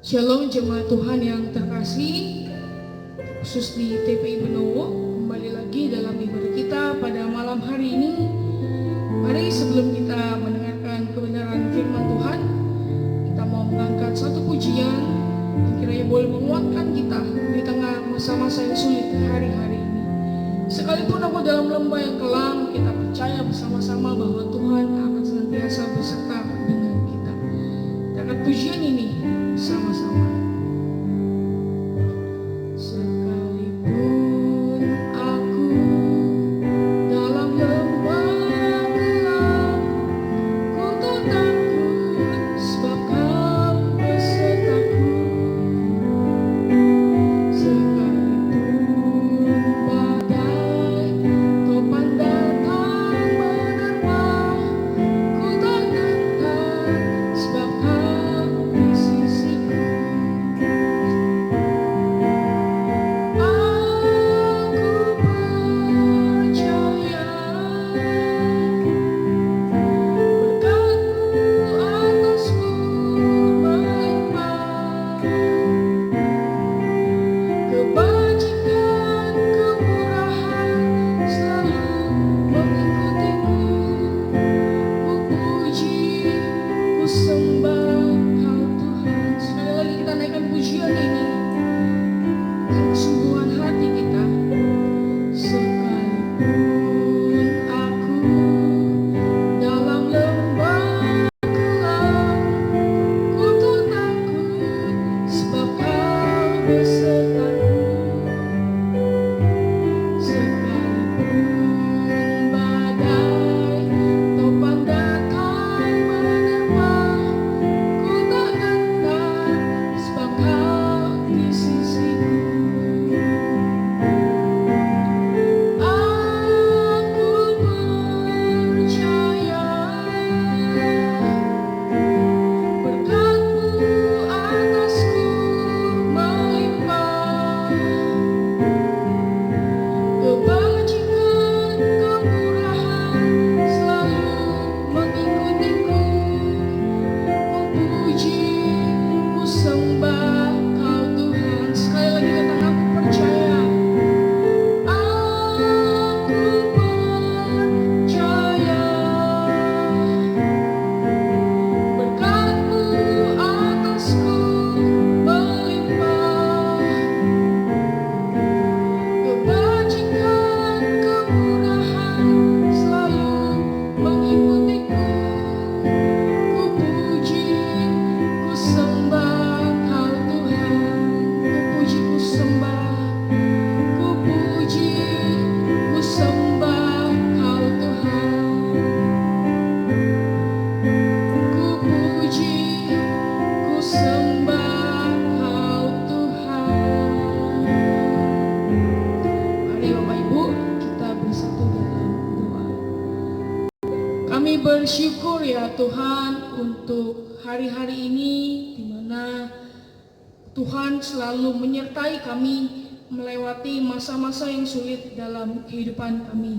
Shalom jemaat Tuhan yang terkasih, khusus di TPI Benowo. Kembali lagi dalam ibadah kita pada malam hari ini. Mari sebelum kita mendengarkan kebenaran firman Tuhan, kita mau mengangkat satu pujian yang kiranya boleh menguatkan kita di tengah masa-masa yang sulit hari-hari ini. Sekalipun aku dalam lembah yang kelam, kita percaya bersama-sama bahwa Tuhan akan senantiasa beserta dengan kita. Kita angkat pujian ini sama-sama. Sekalipun aku dalam lembah gelap, ku tak takut sebab Kau besertaku. Sekalipun badai topan datang menerpa, ku tak gentar sebab Kau di sisiku. Aku percaya berkat-Mu atasku melimpah, kebajikan kemurahan selalu mengikutiku. Ku puji, ku sembah Kau Tuhan. Sekali lagi kita naikkan pujian ini dengan kesungguhan hati kita. Sekalipun aku dalam lembah gelap, ku tak takut sebab Kau besertaku. Sekalipun badai topan datang menerpa, ku tak gentar sebab Kau di sisiku. Aku percaya berkat-Mu atasku melimpah, kebajikan kemurahan selalu mengikutiku. Ku puji, ku sembah Kau Tuhan. Sekali lagi katakan, aku percaya. Aku percaya berkat-Mu atasku melimpah, kebajikan kemurahan selalu mengikutiku. Ku puji, ku sembah Kau Tuhan. Ku puji, ku sembah. Ku puji, ku sembah Kau Tuhan. Ku puji, ku sembah Kau Tuhan. Mari Bapak Ibu, kita bersatu dalam doa. Kami bersyukur ya Tuhan untuk hari-hari ini di mana Tuhan selalu menyertai kami melewati masa-masa yang sulit dalam kehidupan kami.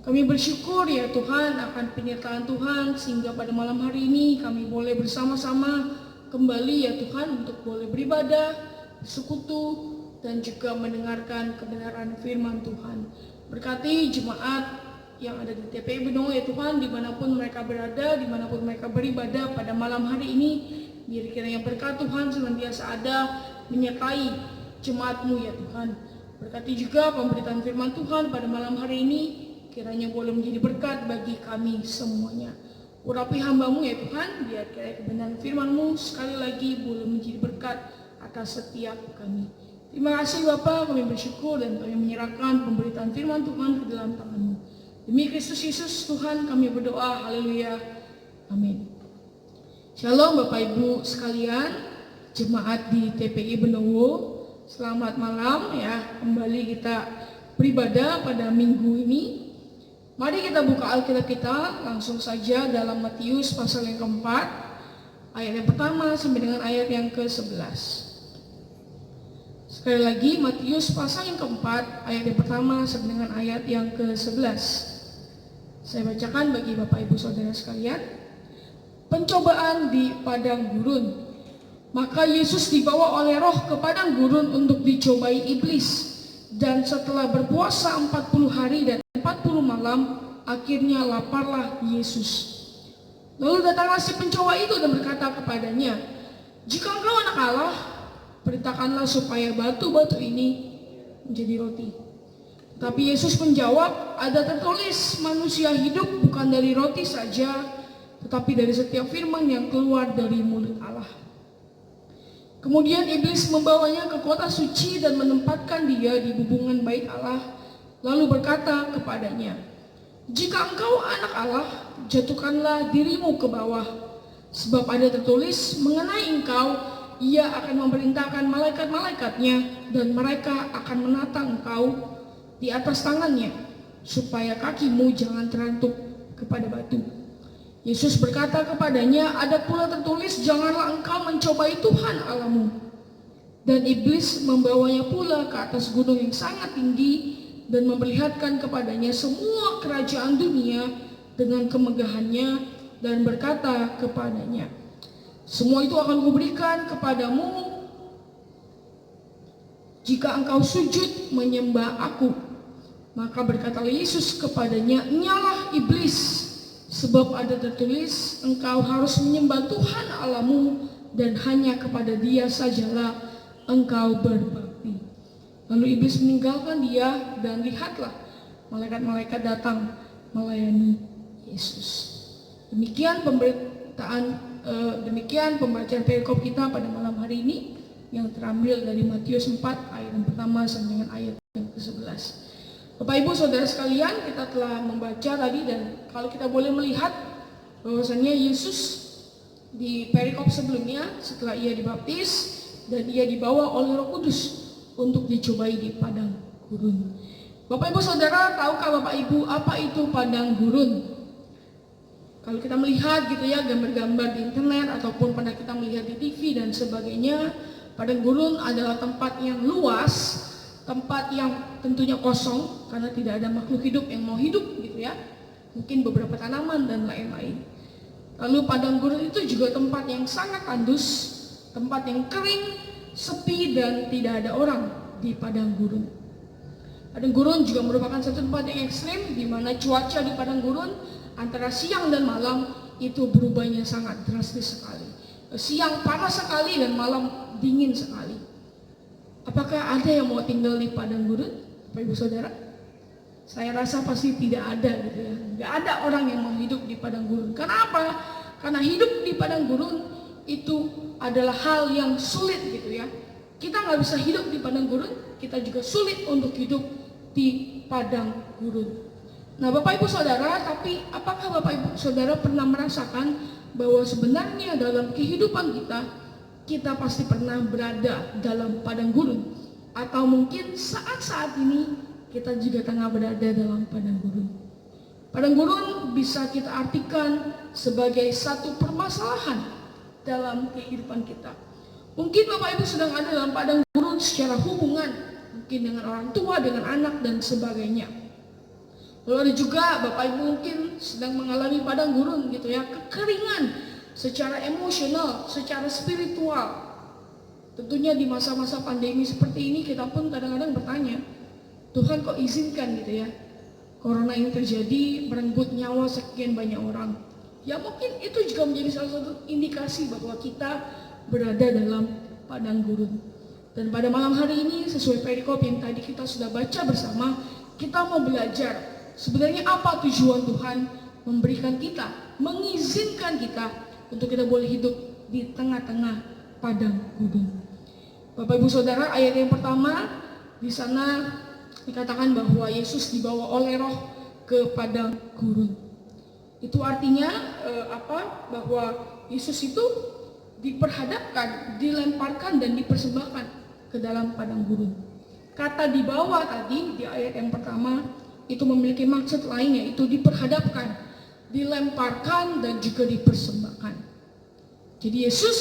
Kami bersyukur ya Tuhan akan penyertaan Tuhan sehingga pada malam hari ini kami boleh bersama-sama kembali ya Tuhan untuk boleh beribadah, bersekutu, dan juga mendengarkan kebenaran firman Tuhan. Berkati jemaat yang ada di TPI Benowo ya Tuhan, dimanapun mereka berada, dimanapun mereka beribadah pada malam hari ini, biar kiranya berkat Tuhan senantiasa ada menyertai jemaat-Mu ya Tuhan. Berkati juga pemberitaan firman Tuhan pada malam hari ini, kiranya boleh menjadi berkat bagi kami semuanya. Urapi hamba-Mu ya Tuhan, biar kiranya kebenaran firman-Mu sekali lagi boleh menjadi berkat atas setiap kami. Terima kasih Bapa, kami bersyukur dan kami menyerahkan pemberitaan firman Tuhan ke dalam tangan-Mu. Demi Kristus Yesus Tuhan kami berdoa, haleluya, amin. Shalom Bapak Ibu sekalian, jemaat di TPI Benowo, selamat malam ya. Kembali kita beribadah pada minggu ini. Mari kita buka Alkitab kita langsung saja dalam Matius pasal yang keempat, ayat yang pertama sampai dengan ayat yang ke-11. Sekali lagi Matius pasal yang keempat, ayat yang pertama sampai dengan ayat yang ke-11. Saya bacakan bagi Bapak Ibu Saudara sekalian. Pencobaan di padang gurun. Maka Yesus dibawa oleh Roh ke padang gurun untuk dicobai iblis. Dan setelah berpuasa 40 hari dan 40 malam, akhirnya laparlah Yesus. Lalu datanglah si pencoba itu dan berkata kepadanya, "Jika engkau anak Allah, perintahkanlah supaya batu-batu ini menjadi roti." Tapi Yesus menjawab, "Ada tertulis, manusia hidup bukan dari roti saja, tetapi dari setiap firman yang keluar dari mulut Allah." Kemudian iblis membawanya ke kota suci dan menempatkan dia di hubungan bait Allah, lalu berkata kepadanya, "Jika engkau anak Allah, jatuhkanlah dirimu ke bawah, sebab ada tertulis mengenai engkau, ia akan memerintahkan malaikat-malaikatnya, dan mereka akan menata engkau di atas tangannya, supaya kakimu jangan terantuk kepada batu." Yesus berkata kepadanya, "Ada pula tertulis, janganlah engkau mencobai Tuhan Allahmu." Dan iblis membawanya pula ke atas gunung yang sangat tinggi dan memperlihatkan kepadanya semua kerajaan dunia dengan kemegahannya, dan berkata kepadanya, "Semua itu akan kuberikan kepadamu jika engkau sujud menyembah aku." Maka berkatalah Yesus kepadanya, "Nyalah iblis, sebab ada tertulis, engkau harus menyembah Tuhan Allahmu, dan hanya kepada Dia sajalah engkau berbakti." Lalu iblis meninggalkan dia, dan lihatlah, malaikat-malaikat datang melayani Yesus. Demikian pembacaan perikop kita pada malam hari ini, yang terambil dari Matius 4 ayat yang pertama sampai dengan ayat yang ke-11. Bapak Ibu Saudara sekalian, kita telah membaca tadi, dan kalau kita boleh melihat bahwasannya Yesus di perikop sebelumnya, setelah ia dibaptis dan ia dibawa oleh Roh Kudus untuk dicobai di padang gurun. Bapak Ibu Saudara, tahukah Bapak Ibu apa itu padang gurun? Kalau kita melihat gitu ya, gambar-gambar di internet ataupun pada kita melihat di TV dan sebagainya, padang gurun adalah tempat yang luas, tempat yang tentunya kosong karena tidak ada makhluk hidup yang mau hidup gitu ya. Mungkin beberapa tanaman dan lain-lain. Lalu padang gurun itu juga tempat yang sangat tandus, tempat yang kering, sepi, dan tidak ada orang di padang gurun. Padang gurun juga merupakan satu tempat yang ekstrim, di mana cuaca di padang gurun antara siang dan malam itu berubahnya sangat drastis sekali. Siang panas sekali dan malam dingin sekali. Apakah ada yang mau tinggal di padang gurun, Bapak Ibu Saudara? Saya rasa pasti tidak ada gitu ya. Tidak ada orang yang mau hidup di padang gurun. Kenapa? Karena hidup di padang gurun itu adalah hal yang sulit gitu ya. Kita nggak bisa hidup di padang gurun, kita juga sulit untuk hidup di padang gurun. Nah Bapak Ibu Saudara, tapi apakah Bapak Ibu Saudara pernah merasakan bahwa sebenarnya dalam kehidupan kita pasti pernah berada dalam padang gurun, atau mungkin saat-saat ini kita juga tengah berada dalam padang gurun. Padang gurun bisa kita artikan sebagai satu permasalahan dalam kehidupan kita. Mungkin Bapak Ibu sedang ada dalam padang gurun secara hubungan, mungkin dengan orang tua, dengan anak, dan sebagainya. Lalu ada juga Bapak Ibu mungkin sedang mengalami padang gurun gitu ya, kekeringan secara emosional, secara spiritual. Tentunya di masa-masa pandemi seperti ini kita pun kadang-kadang bertanya, Tuhan kok izinkan gitu ya corona ini terjadi, merenggut nyawa sekian banyak orang. Ya mungkin itu juga menjadi salah satu indikasi bahwa kita berada dalam padang gurun. Dan pada malam hari ini sesuai perikop yang tadi kita sudah baca bersama, kita mau belajar sebenarnya apa tujuan Tuhan memberikan kita, mengizinkan kita untuk kita boleh hidup di tengah-tengah padang gurun. Bapak Ibu Saudara, ayat yang pertama di sana dikatakan bahwa Yesus dibawa oleh Roh ke padang gurun. Itu artinya bahwa Yesus itu diperhadapkan, dilemparkan, dan dipersembahkan ke dalam padang gurun. Kata dibawa tadi di ayat yang pertama itu memiliki maksud lain, yaitu diperhadapkan, dilemparkan, dan juga dipersembahkan. Jadi Yesus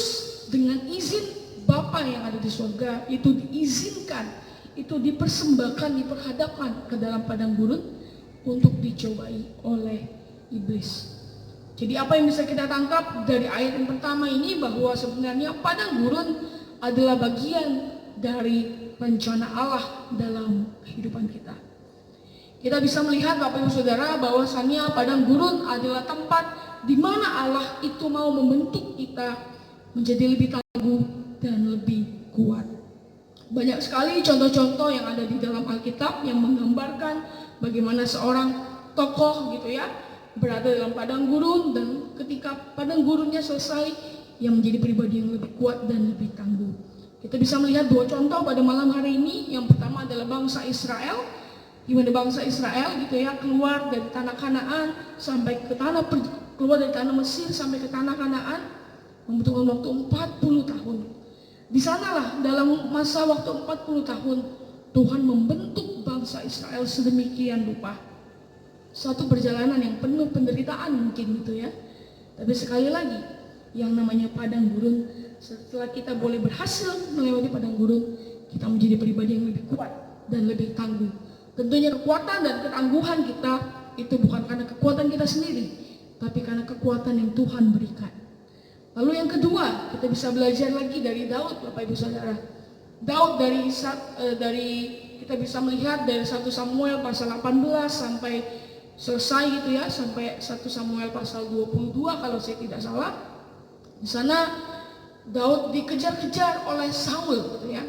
dengan izin Bapa yang ada di surga itu diizinkan, itu dipersembahkan, diperhadapkan ke dalam padang gurun untuk dicobai oleh iblis. Jadi apa yang bisa kita tangkap dari ayat yang pertama ini, bahwa sebenarnya padang gurun adalah bagian dari rencana Allah dalam kehidupan kita. Kita bisa melihat Bapak Ibu Saudara bahwasannya padang gurun adalah tempat di mana Allah itu mau membentuk kita menjadi lebih tangguh dan lebih kuat. Banyak sekali contoh-contoh yang ada di dalam Alkitab yang menggambarkan bagaimana seorang tokoh gitu ya berada dalam padang gurun, dan ketika padang gurunnya selesai, ia menjadi pribadi yang lebih kuat dan lebih tangguh. Kita bisa melihat dua contoh pada malam hari ini. Yang pertama adalah bangsa Israel, di mana bangsa Israel gitu ya keluar dari tanah Kanaan sampai ke keluar dari tanah Mesir sampai ke tanah Kanaan membutuhkan waktu 40 tahun. Di sanalah dalam masa waktu 40 tahun Tuhan membentuk bangsa Israel sedemikian rupa. Suatu perjalanan yang penuh penderitaan mungkin gitu ya. Tapi sekali lagi, yang namanya padang gurun, setelah kita boleh berhasil melewati padang gurun, kita menjadi pribadi yang lebih kuat dan lebih tangguh. Tentunya kekuatan dan ketangguhan kita itu bukan karena kekuatan kita sendiri, tapi karena kekuatan yang Tuhan berikan. Lalu yang kedua, kita bisa belajar lagi dari Daud, Bapak Ibu Saudara. Daud dari kita bisa melihat dari 1 Samuel pasal 18 sampai selesai gitu ya, sampai 1 Samuel pasal 22 kalau saya tidak salah. Di sana Daud dikejar-kejar oleh Saul gitu ya.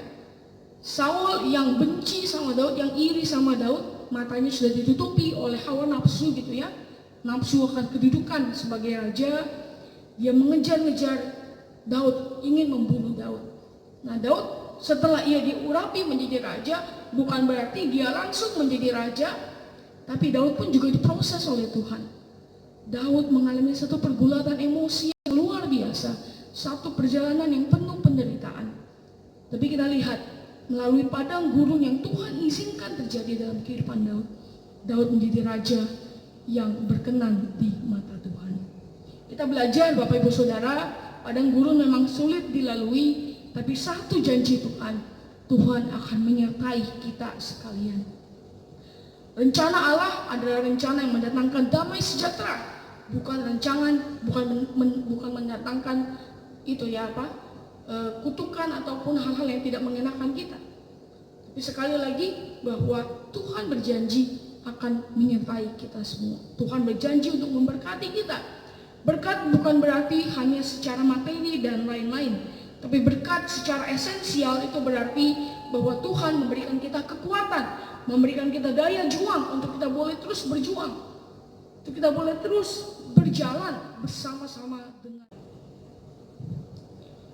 Saul yang benci sama Daud, yang iri sama Daud, matanya sudah ditutupi oleh hawa nafsu gitu ya. Nafsu akan kedudukan sebagai raja. Dia mengejar-ngejar Daud, ingin membunuh Daud. Nah, Daud setelah ia diurapi menjadi raja, bukan berarti dia langsung menjadi raja, tapi Daud pun juga diproses oleh Tuhan. Daud mengalami satu pergulatan emosi yang luar biasa, satu perjalanan yang penuh penderitaan. Tapi kita lihat, melalui padang gurun yang Tuhan izinkan terjadi dalam kehidupan Daud, Daud menjadi raja yang berkenan di mata Tuhan. Kita belajar Bapak Ibu Saudara, padang gurun memang sulit dilalui, tapi satu janji Tuhan, Tuhan akan menyertai kita sekalian. Rencana Allah adalah rencana yang mendatangkan damai sejahtera, bukan mendatangkan kutukan ataupun hal-hal yang tidak mengenakan kita. Tapi sekali lagi bahwa Tuhan berjanji akan menyertai kita semua. Tuhan berjanji untuk memberkati kita. Berkat bukan berarti hanya secara materi dan lain-lain, tapi berkat secara esensial itu berarti bahwa Tuhan memberikan kita kekuatan, memberikan kita daya juang untuk kita boleh terus berjuang, untuk kita boleh terus berjalan bersama-sama dengan.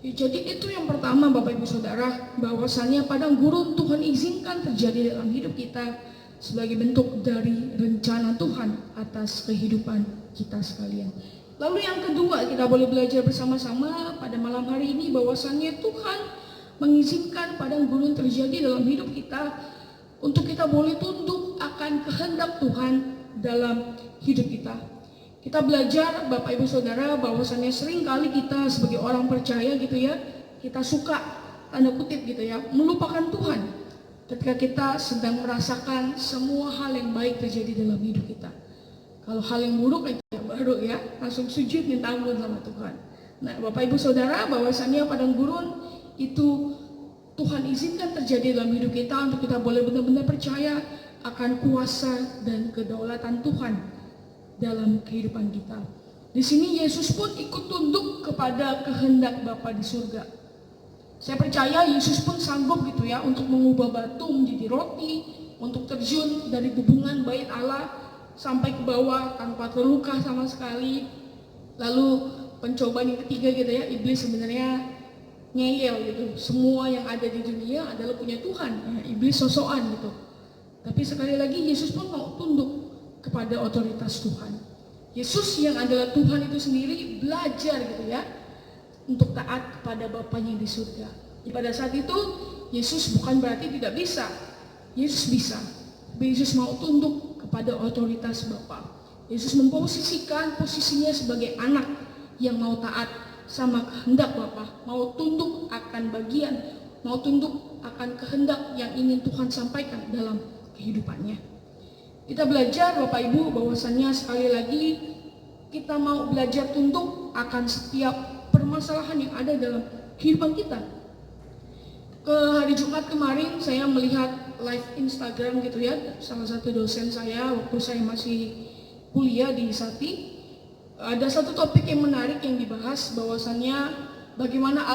Jadi itu yang pertama Bapak Ibu Saudara, bahwasannya padang gurun Tuhan izinkan terjadi dalam hidup kita sebagai bentuk dari rencana Tuhan atas kehidupan kita sekalian. Lalu yang kedua, kita boleh belajar bersama-sama pada malam hari ini bahwasannya Tuhan mengizinkan padang gurun terjadi dalam hidup kita untuk kita boleh tunduk akan kehendak Tuhan dalam hidup kita. Kita belajar Bapak Ibu Saudara bahwasannya sering kali kita sebagai orang percaya gitu ya, kita suka tanda kutip gitu ya, melupakan Tuhan ketika kita sedang merasakan semua hal yang baik terjadi dalam hidup kita. Kalau hal yang buruk itu yang baru ya, langsung sujud minta ampun sama Tuhan. Nah Bapak Ibu Saudara, bahwasannya padang gurun itu Tuhan izinkan terjadi dalam hidup kita untuk kita boleh benar-benar percaya akan kuasa dan kedaulatan Tuhan dalam kehidupan kita. Di sini Yesus pun ikut tunduk kepada kehendak Bapa di surga. Saya percaya Yesus pun sanggup gitu ya untuk mengubah batu menjadi roti, untuk terjun dari hubungan bait Allah sampai ke bawah tanpa terluka sama sekali. Lalu pencobaan yang ketiga gitu ya, iblis sebenarnya ngeyel gitu. Semua yang ada di dunia adalah punya Tuhan. Ya, iblis sosokan gitu. Tapi sekali lagi Yesus pun mau tunduk kepada otoritas Tuhan. Yesus yang adalah Tuhan itu sendiri belajar gitu ya untuk taat kepada Bapanya di surga. Pada saat itu Yesus bukan berarti tidak bisa. Yesus bisa. Tapi Yesus mau tunduk kepada otoritas Bapa. Yesus memposisikan posisinya sebagai anak yang mau taat sama kehendak Bapa, mau tunduk akan bagian, mau tunduk akan kehendak yang ingin Tuhan sampaikan dalam kehidupannya. Kita belajar Bapak Ibu bahwasannya sekali lagi kita mau belajar tunduk akan setiap permasalahan yang ada dalam kehidupan kita. Ke hari Jumat kemarin saya melihat live Instagram gitu ya, salah satu dosen saya waktu saya masih kuliah di Sati. Ada satu topik yang menarik yang dibahas, bahwasannya bagaimana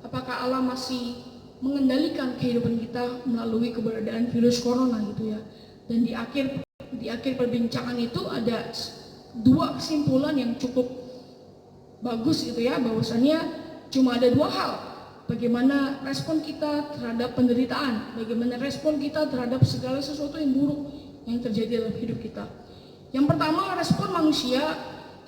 apakah Allah masih mengendalikan kehidupan kita melalui keberadaan virus corona gitu ya. Dan di akhir perbincangan itu ada dua kesimpulan yang cukup bagus gitu ya, bahwasannya cuma ada dua hal: bagaimana respon kita terhadap penderitaan, bagaimana respon kita terhadap segala sesuatu yang buruk yang terjadi dalam hidup kita. Yang pertama, respon manusia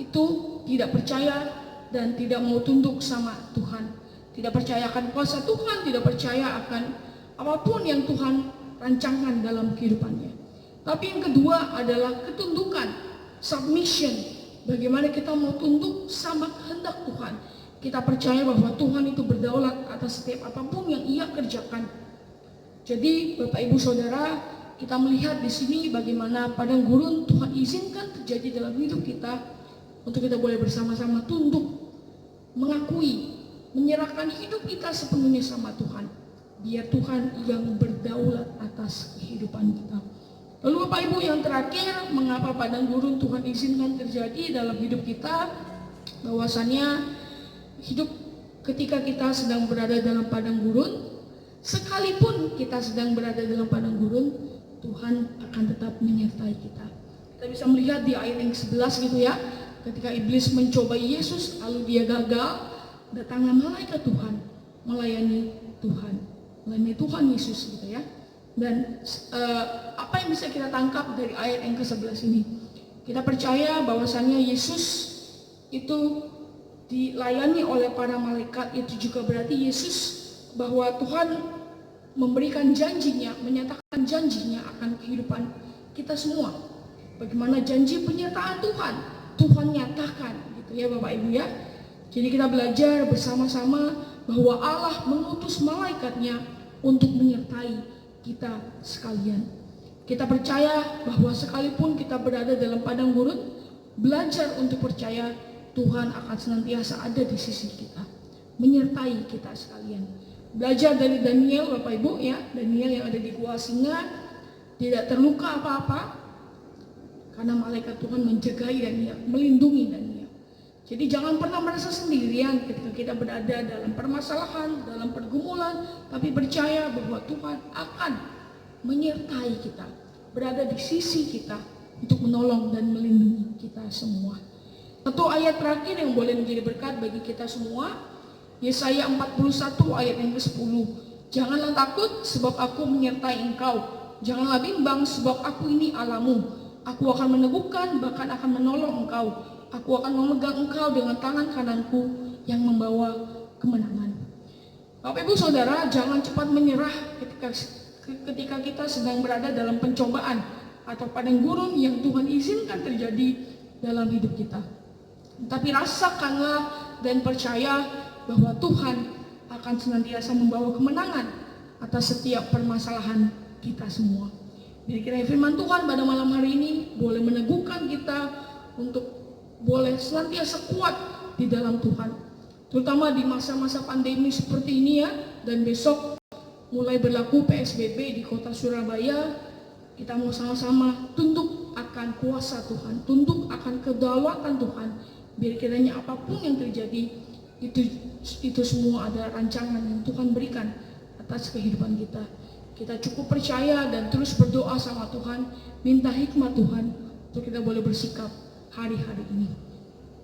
itu tidak percaya dan tidak mau tunduk sama Tuhan, tidak percaya akan kuasa Tuhan, tidak percaya akan apapun yang Tuhan rancangkan dalam kehidupannya. Tapi yang kedua adalah ketundukan, submission, bagaimana kita mau tunduk sama kehendak Tuhan. Kita percaya bahwa Tuhan itu berdaulat atas setiap apapun yang Ia kerjakan. Jadi Bapak Ibu Saudara, kita melihat di sini bagaimana padang gurun Tuhan izinkan terjadi dalam hidup kita untuk kita boleh bersama-sama tunduk, mengakui, menyerahkan hidup kita sepenuhnya sama Tuhan. Biar Tuhan yang berdaulat atas kehidupan kita. Lalu Bapak Ibu, yang terakhir, mengapa padang gurun Tuhan izinkan terjadi dalam hidup kita? Bahwasannya hidup ketika kita sedang berada dalam padang gurun, sekalipun kita sedang berada dalam padang gurun, Tuhan akan tetap menyertai kita. Kita bisa melihat di ayat yang 11 gitu ya, ketika iblis mencobai Yesus lalu dia gagal, datanglah malaikat Tuhan melayani Tuhan Yesus gitu ya. Dan apa yang bisa kita tangkap dari ayat yang ke-11 ini? Kita percaya bahwasannya Yesus itu dilayani oleh para malaikat. Itu juga berarti Yesus, bahwa Tuhan memberikan janjinya, menyatakan janjinya akan kehidupan kita semua. Bagaimana janji penyertaan Tuhan nyatakan gitu ya Bapak Ibu ya. Jadi kita belajar bersama-sama bahwa Allah mengutus malaikatnya untuk menyertai kita sekalian. Kita percaya bahwa sekalipun kita berada dalam padang gurun, belajar untuk percaya Tuhan akan senantiasa ada di sisi kita, menyertai kita sekalian. Belajar dari Daniel Bapak Ibu ya, Daniel yang ada di gua singa tidak terluka apa-apa karena malaikat Tuhan menjagai Daniel, melindungi Daniel. Jadi jangan pernah merasa sendirian ketika kita berada dalam permasalahan, dalam pergumulan, tapi percaya bahwa Tuhan akan menyertai kita, berada di sisi kita untuk menolong dan melindungi kita semua. Satu ayat terakhir yang boleh menjadi berkat bagi kita semua, Yesaya 41 ayat yang ke-10. Janganlah takut sebab aku menyertai engkau, janganlah bimbang sebab aku ini Allahmu. Aku akan meneguhkan, bahkan akan menolong engkau. Aku akan memegang engkau dengan tangan kananku yang membawa kemenangan. Bapak Ibu Saudara, jangan cepat menyerah ketika kita sedang berada dalam pencobaan atau padang gurun yang Tuhan izinkan terjadi dalam hidup kita. Tapi rasakanlah dan percaya bahwa Tuhan akan senantiasa membawa kemenangan atas setiap permasalahan kita semua. Jadi kiranya firman Tuhan pada malam hari ini boleh meneguhkan kita untuk boleh senantiasa kuat di dalam Tuhan, terutama di masa-masa pandemi seperti ini ya. Dan besok mulai berlaku PSBB di kota Surabaya. Kita mau sama-sama tunduk akan kuasa Tuhan, tunduk akan kedaulatan Tuhan. Biar kiranya apapun yang terjadi, itu semua ada rancangan yang Tuhan berikan atas kehidupan kita. Kita cukup percaya dan terus berdoa sama Tuhan, minta hikmat Tuhan untuk kita boleh bersikap hari-hari ini.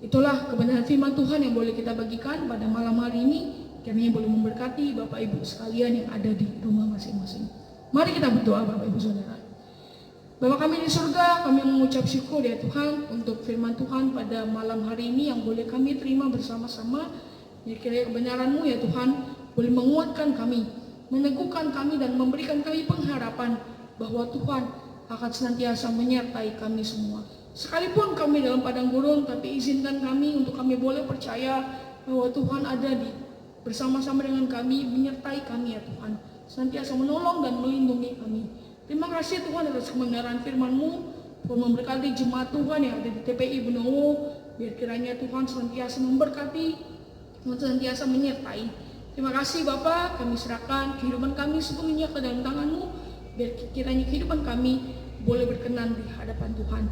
Itulah kebenaran firman Tuhan yang boleh kita bagikan pada malam hari ini. Kiranya boleh memberkati Bapak Ibu sekalian yang ada di rumah masing-masing. Mari kita berdoa Bapak Ibu Saudara. Bapa kami di surga, kami mengucap syukur ya Tuhan untuk firman Tuhan pada malam hari ini yang boleh kami terima bersama-sama. Ya kiranya kebenaran-Mu ya Tuhan boleh menguatkan kami, meneguhkan kami dan memberikan kami pengharapan bahwa Tuhan akan senantiasa menyertai kami semua. Sekalipun kami dalam padang gurun, tapi izinkan kami untuk kami boleh percaya bahwa Tuhan ada bersama-sama dengan kami, menyertai kami ya Tuhan, senantiasa menolong dan melindungi kami. Terima kasih Tuhan atas kebenaran firman-Mu. Pun memberkati jemaat Tuhan yang ada di TPI Benowo. Biar kiranya Tuhan senantiasa memberkati, Tuhan senantiasa menyertai. Terima kasih Bapak, kami serahkan kehidupan kami sepenuhnya ke dalam tangan-Mu. Biar kiranya kehidupan kami boleh berkenan di hadapan Tuhan.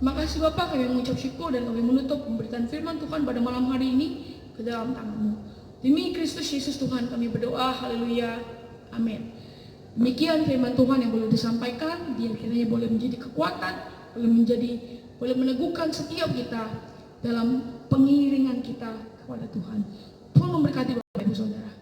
Terima kasih Bapak, kami mengucap syukur dan kami menutup pemberitaan firman Tuhan pada malam hari ini ke dalam tangan-Mu. Demi Kristus Yesus Tuhan kami berdoa, haleluya, amin. Demikian firman Tuhan yang boleh disampaikan, dia kiranya boleh menjadi kekuatan, boleh meneguhkan setiap kita dalam pengiringan kita kepada Tuhan. Tuhan memberkati Bapak Ibu Saudara.